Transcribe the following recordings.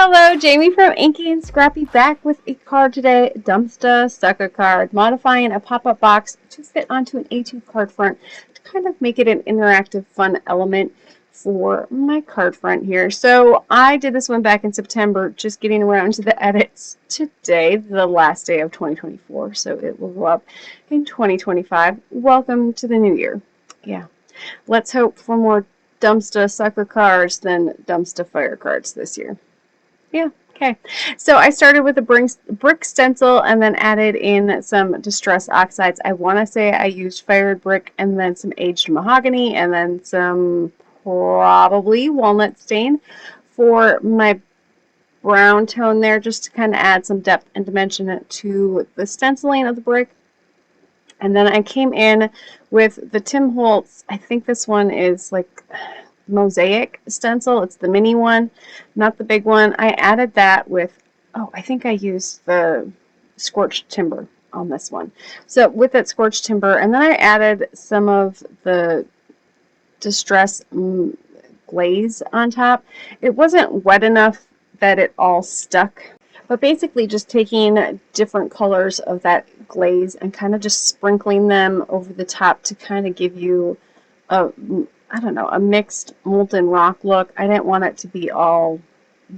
Hello, Jamie from Inky&Scrappy back with a card today. Dumpster Succa card, modifying a pop-up box to fit onto an A2 card front to kind of make it an interactive, fun element for my card front here. So I did this one back in September, just getting around to the edits today, the last day of 2024. So it will go up in 2025. Welcome to the new year. Yeah, let's hope for more dumpster sucker cards than dumpster fire cards this year. Yeah, okay. So I started with a brick stencil and then added in some distress oxides. I want to say I used fired brick and then some aged mahogany and then some probably walnut stain for my brown tone there, just to kind of add some depth and dimension to the stenciling of the brick. And then I came in with the Tim Holtz. I think this one is like Mosaic stencil. It's the mini one, not the big one. I added that with, I think I used the scorched timber on this one. So with that scorched timber, and then I added some of the distress glaze on top. It wasn't wet enough that it all stuck, but basically just taking different colors of that glaze and kind of just sprinkling them over the top to kind of give you a, I don't know, a mixed molten rock look. I didn't want it to be all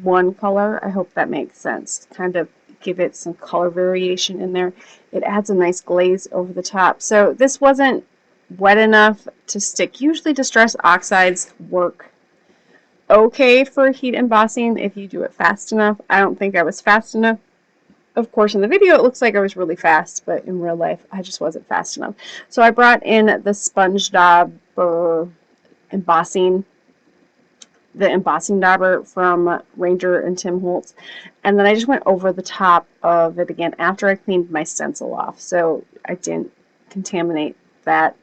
one color. I hope that makes sense. Kind of give it some color variation in there. It adds a nice glaze over the top. So this wasn't wet enough to stick. Usually distress oxides work okay for heat embossing if you do it fast enough. I don't think I was fast enough. Of course, in the video, it looks like I was really fast, but in real life, I just wasn't fast enough. So I brought in the sponge Dauber embossing Dauber from Ranger and Tim Holtz, and then I just went over the top of it again after I cleaned my stencil off, so I didn't contaminate that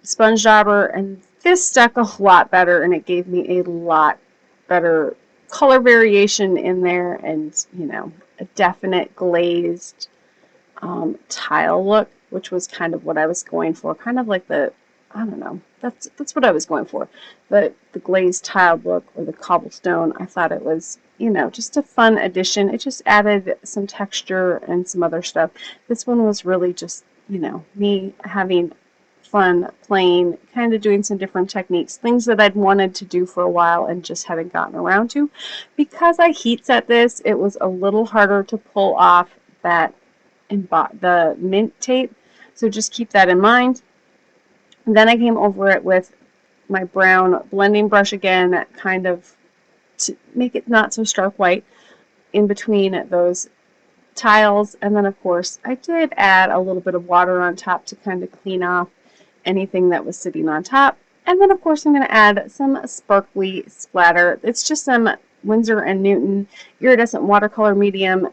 sponge Dauber, and this stuck a lot better, and it gave me a lot better color variation in there, and you know, a definite glazed tile look, which was kind of what I was going for, kind of like the, I don't know, that's what I was going for. The glazed tiled look, or the cobblestone. I thought it was, you know, just a fun addition. It just added some texture and some other stuff. This one was really just, you know, me having fun playing, kind of doing some different techniques, things that I'd wanted to do for a while and just haven't gotten around to. Because I heat set this, it was a little harder to pull off that the mint tape. So just keep that in mind. And then I came over it with my brown blending brush again, kind of to make it not so stark white in between those tiles. And then, of course, I did add a little bit of water on top to kind of clean off anything that was sitting on top. And then, of course, I'm going to add some sparkly splatter. It's just some Winsor & Newton iridescent watercolor medium,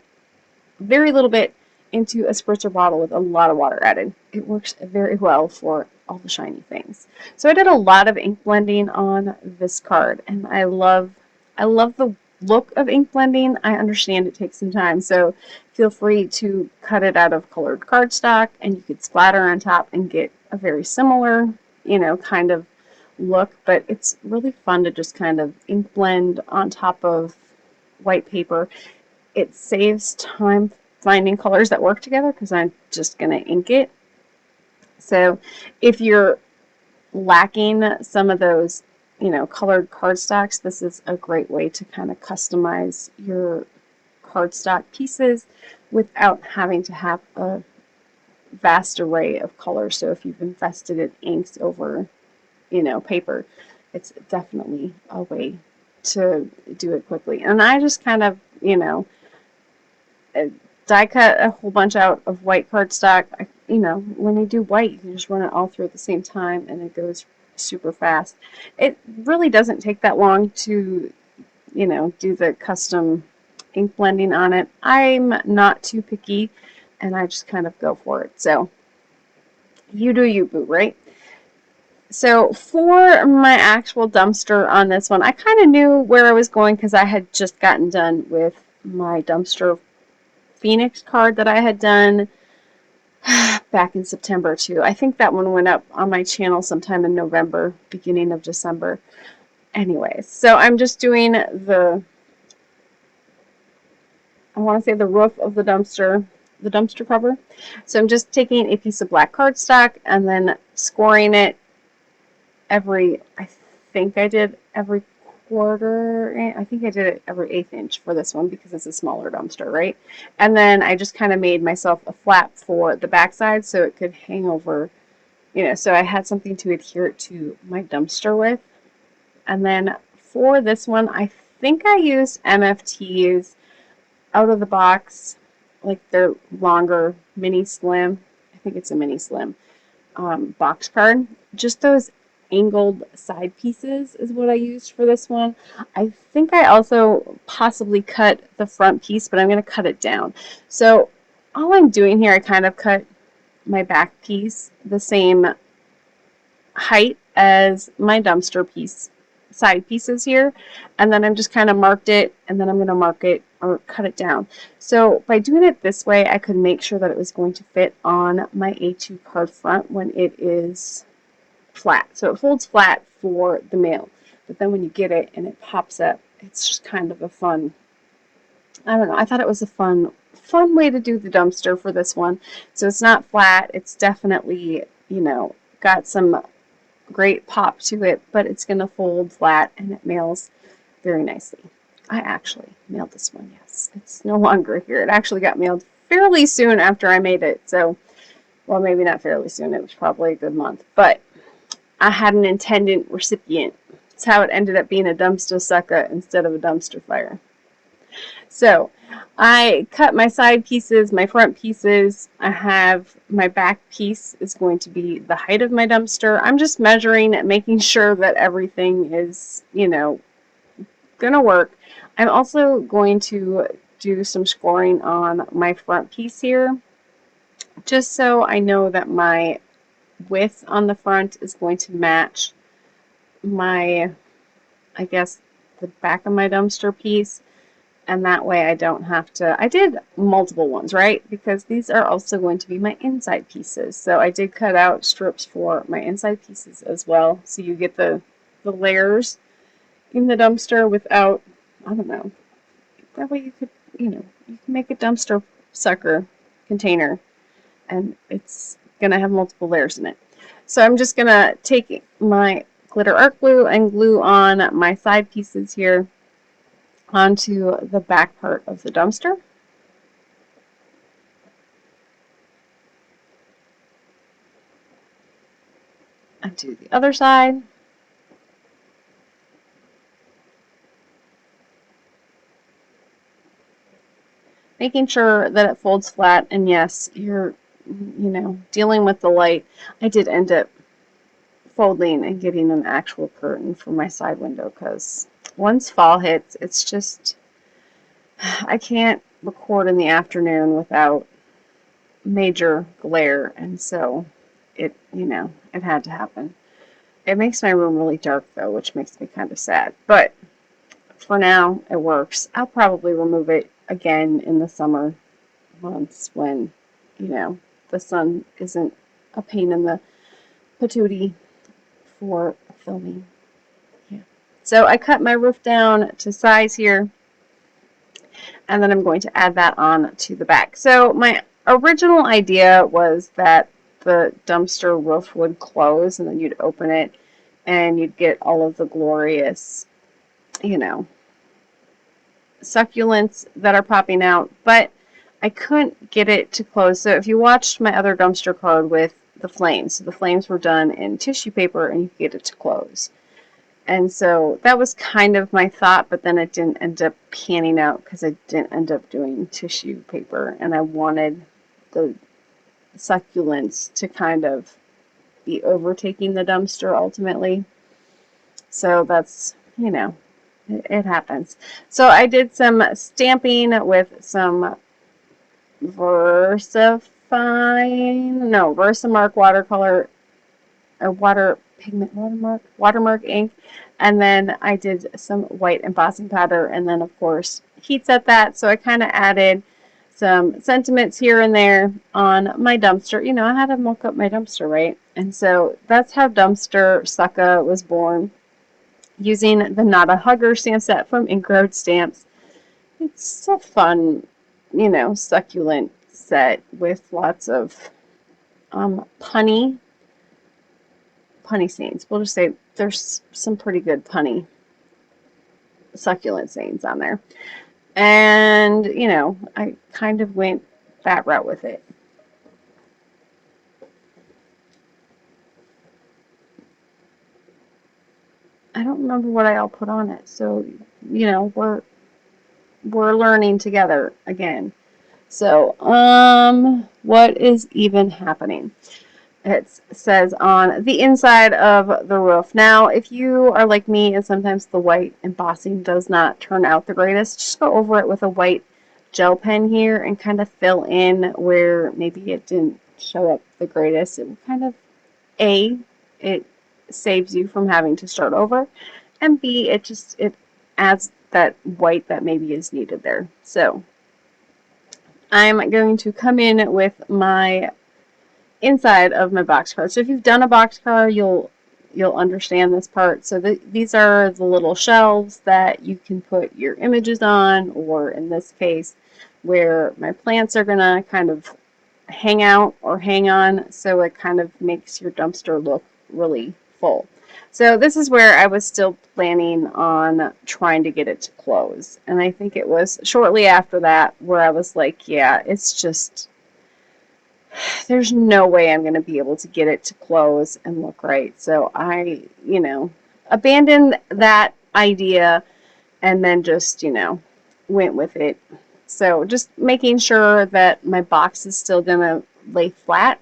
very little bit into a spritzer bottle with a lot of water added. It works very well for all the shiny things. So I did a lot of ink blending on this card, and I love the look of ink blending. I understand it takes some time, so feel free to cut it out of colored cardstock, and you could splatter on top and get a very similar, you know, kind of look. But it's really fun to just kind of ink blend on top of white paper. It saves time finding colors that work together because I'm just going to ink it. So if you're lacking some of those, you know, colored cardstocks, this is a great way to kind of customize your cardstock pieces without having to have a vast array of colors. So if you've invested in inks over, you know, paper, it's definitely a way to do it quickly. And I just kind of, you know, die cut a whole bunch out of white cardstock. You know, when you do white, you can just run it all through at the same time, and it goes super fast. It really doesn't take that long to, you know, do the custom ink blending on it. I'm not too picky, and I just kind of go for it. So you do you, boo, right? So for my actual dumpster on this one, I kind of knew where I was going because I had just gotten done with my dumpster Phoenix card that I had done back in September too. I think that one went up on my channel sometime in November, beginning of December. Anyways, so I'm just doing the I want to say the roof of the dumpster cover. So I'm just taking a piece of black cardstock and then scoring it I think I did every quarter, I think I did it every 1/8 inch for this one because it's a smaller dumpster, right? And then I just kind of made myself a flap for the backside so it could hang over, so I had something to adhere it to my dumpster with. And then for this one, I think I used MFTs out of the box, like their longer mini slim. I think it's a mini slim box card. Just those angled side pieces is what I used for this one. I think I also possibly cut the front piece, but I'm going to cut it down. So all I'm doing here, I kind of cut my back piece the same height as my dumpster piece side pieces here, and then I'm just kind of marked it, and then I'm going to mark it or cut it down. So by doing it this way, I could make sure that it was going to fit on my A2 card front when it is flat. So it folds flat for the mail, but then when you get it and it pops up, it's just kind of a fun, I don't know, I thought it was a fun way to do the dumpster for this one. So it's not flat, it's definitely, got some great pop to it, but it's going to fold flat and it mails very nicely. I actually mailed this one, yes. It's no longer here. It actually got mailed fairly soon after I made it. So, well, maybe not fairly soon. It was probably a good month. But I had an intended recipient. That's how it ended up being a dumpster sucker instead of a dumpster fire. So I cut my side pieces, my front pieces. I have my back piece is going to be the height of my dumpster. I'm just measuring and making sure that everything is, gonna work. I'm also going to do some scoring on my front piece here, just so I know that my width on the front is going to match my, I guess, the back of my dumpster piece. And that way I don't have to, I did multiple ones, right? Because these are also going to be my inside pieces. So I did cut out strips for my inside pieces as well. So you get the layers in the dumpster without, I don't know. That way you could, you can make a dumpster sucker container and it's going to have multiple layers in it. So I'm just going to take my glitter art glue and glue on my side pieces here onto the back part of the dumpster. And do the other side. Making sure that it folds flat, and yes, you're, dealing with the light. I did end up folding and getting an actual curtain for my side window because once fall hits, it's just, I can't record in the afternoon without major glare, and so it had to happen. It makes my room really dark though, which makes me kind of sad, but for now it works. I'll probably remove it again in the summer months when, the sun isn't a pain in the patootie for filming. So I cut my roof down to size here, and then I'm going to add that on to the back. So my original idea was that the dumpster roof would close, and then you'd open it, and you'd get all of the glorious, succulents that are popping out, but I couldn't get it to close. So if you watched my other dumpster card with the flames, so the flames were done in tissue paper, and you could get it to close. And so that was kind of my thought, but then it didn't end up panning out because I didn't end up doing tissue paper, and I wanted the succulents to kind of be overtaking the dumpster ultimately. So that's, it happens. So I did some stamping with some VersaMark watercolor or watermark ink, and then I did some white embossing powder, and then of course heat set that. So I kind of added some sentiments here and there on my dumpster. I had to mock up my dumpster, right? And so that's how Dumpster Succa was born, using the Not a Hugger stamp set from Ink Road Stamps. It's so fun you know, succulent set with lots of punny stains. We'll just say there's some pretty good punny succulent stains on there. And, you know, I kind of went that route with it. I don't remember what I all put on it. So, you know, we're learning together again. So, what is even happening? It says on the inside of the roof. Now, if you are like me and sometimes the white embossing does not turn out the greatest, just go over it with a white gel pen here and kind of fill in where maybe it didn't show up the greatest. It will kind of, A, it saves you from having to start over, and B, it adds that white that maybe is needed there. So I'm going to come in with my inside of my box card. So if you've done a box card, you'll understand this part. So these are the little shelves that you can put your images on, or in this case, where my plants are gonna kind of hang out or hang on, so it kind of makes your dumpster look really full. So this is where I was still planning on trying to get it to close. And I think it was shortly after that where I was like, yeah, it's just, there's no way I'm going to be able to get it to close and look right. So I, you know, abandoned that idea and then just, you know, went with it. So just making sure that my box is still going to lay flat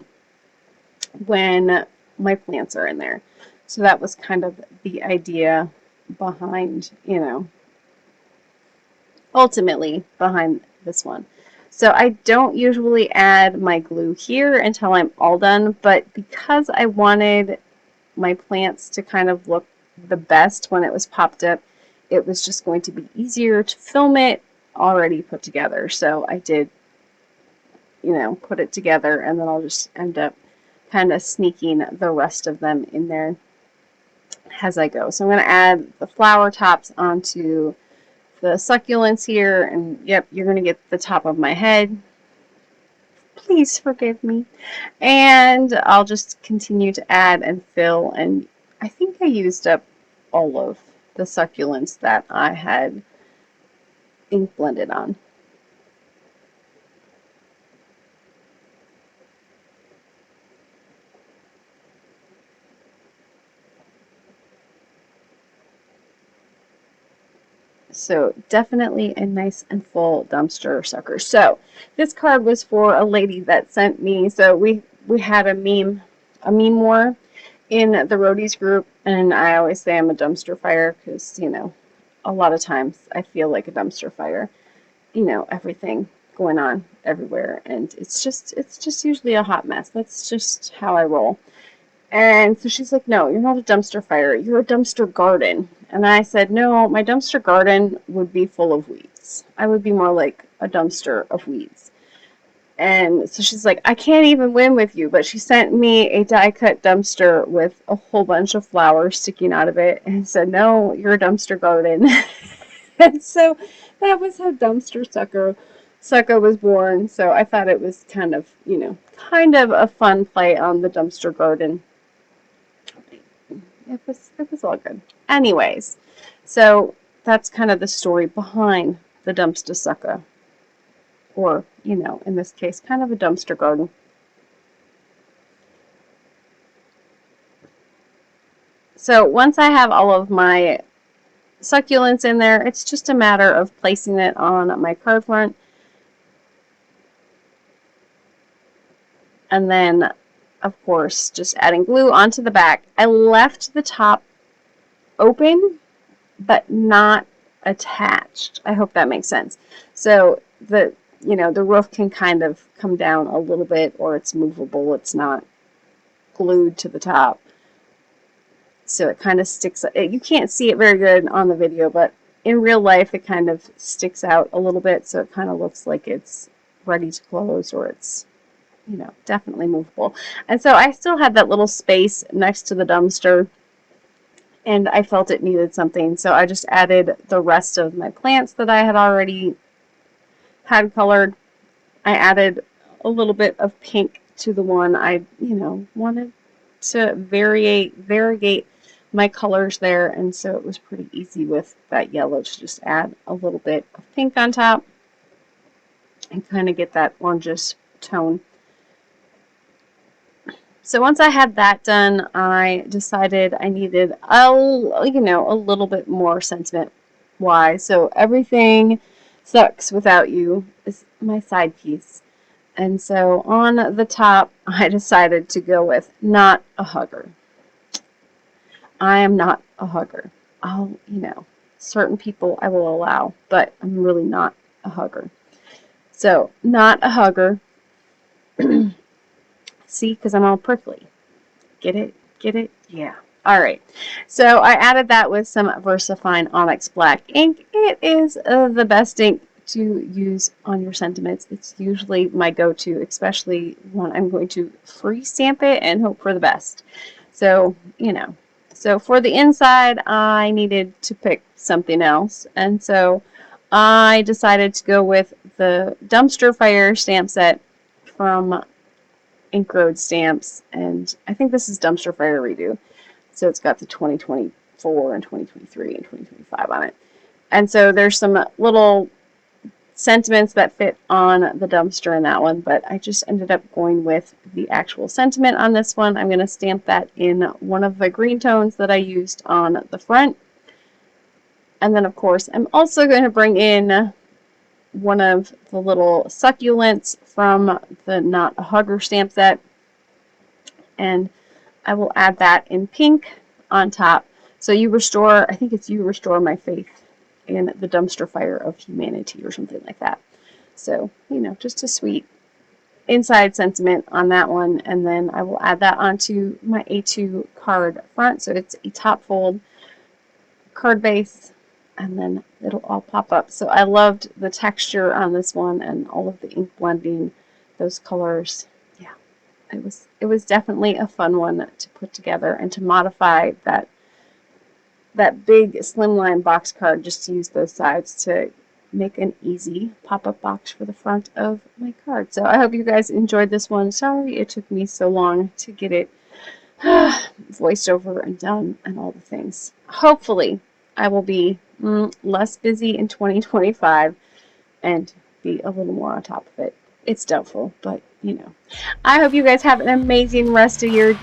when my plants are in there. So that was kind of the idea behind, you know, ultimately behind this one. So I don't usually add my glue here until I'm all done, but because I wanted my plants to kind of look the best when it was popped up, it was just going to be easier to film it already put together. So I did, you know, put it together, and then I'll just end up kind of sneaking the rest of them in there as I go. So I'm going to add the flower tops onto the succulents here, and yep, you're going to get the top of my head. Please forgive me. And I'll just continue to add and fill, and I think I used up all of the succulents that I had ink blended on. So definitely a nice and full dumpster sucker. So this card was for a lady that sent me. So we had a meme war in the roadies group, and I always say I'm a dumpster fire because, you know, a lot of times I feel like a dumpster fire. You know, everything going on everywhere, and it's just usually a hot mess. That's just how I roll. And so she's like, no, you're not a dumpster fire. You're a dumpster garden. And I said, no, my dumpster garden would be full of weeds. I would be more like a dumpster of weeds. And so she's like, I can't even win with you. But she sent me a die-cut dumpster with a whole bunch of flowers sticking out of it. And said, no, you're a dumpster garden. And so that was how Dumpster Succa was born. So I thought it was kind of, you know, kind of a fun play on the dumpster garden. It was all good. Anyways, so that's kind of the story behind the dumpster succa, or, you know, in this case, kind of a dumpster garden. So once I have all of my succulents in there, it's just a matter of placing it on my card front, and then of course just adding glue onto the back. I left the top open but not attached. I hope that makes sense. So the, you know, the roof can kind of come down a little bit, or it's movable. It's not glued to the top. So it kind of sticks. You can't see it very good on the video, but in real life it kind of sticks out a little bit, so it kind of looks like it's ready to close, or it's, you know, definitely movable. And so I still had that little space next to the dumpster, and I felt it needed something, so I just added the rest of my plants that I had already had colored I added a little bit of pink to the one. I, wanted to variegate my colors there, and so it was pretty easy with that yellow to just add a little bit of pink on top and kind of get that orangish tone. So once I had that done, I decided I needed a little bit more sentiment wise. So Everything Sucks Without You is my side piece. And so on the top, I decided to go with Not a Hugger. I am not a hugger. Certain people I will allow, but I'm really not a hugger. So, not a hugger. See, because I'm all prickly. Get it? Get it? Yeah. Alright. So, I added that with some VersaFine Onyx Black ink. It is the best ink to use on your sentiments. It's usually my go-to, especially when I'm going to free stamp it and hope for the best. So, So for the inside, I needed to pick something else. And so I decided to go with the Dumpster Fire stamp set from Ink Road Stamps. And I think this is Dumpster Fire Redo. So it's got the 2024 and 2023 and 2025 on it. And so there's some little sentiments that fit on the dumpster in that one, but I just ended up going with the actual sentiment on this one. I'm going to stamp that in one of the green tones that I used on the front. And then, of course, I'm also going to bring in one of the little succulents from the Not a Hugger stamp set. And I will add that in pink on top. So I think it's You Restore My Faith in the Dumpster Fire of Humanity or something like that. So, just a sweet inside sentiment on that one. And then I will add that onto my A2 card front. So it's a top fold card base, and then it'll all pop up. So I loved the texture on this one and all of the ink blending, those colors. Yeah, it was definitely a fun one to put together and to modify that big slimline box card, just to use those sides to make an easy pop-up box for the front of my card. So I hope you guys enjoyed this one. Sorry it took me so long to get it voiced over and done and all the things. Hopefully I will be less busy in 2025 and be a little more on top of it. It's doubtful, but I hope you guys have an amazing rest of your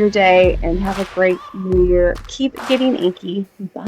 day and have a great new year. Keep getting inky. Bye.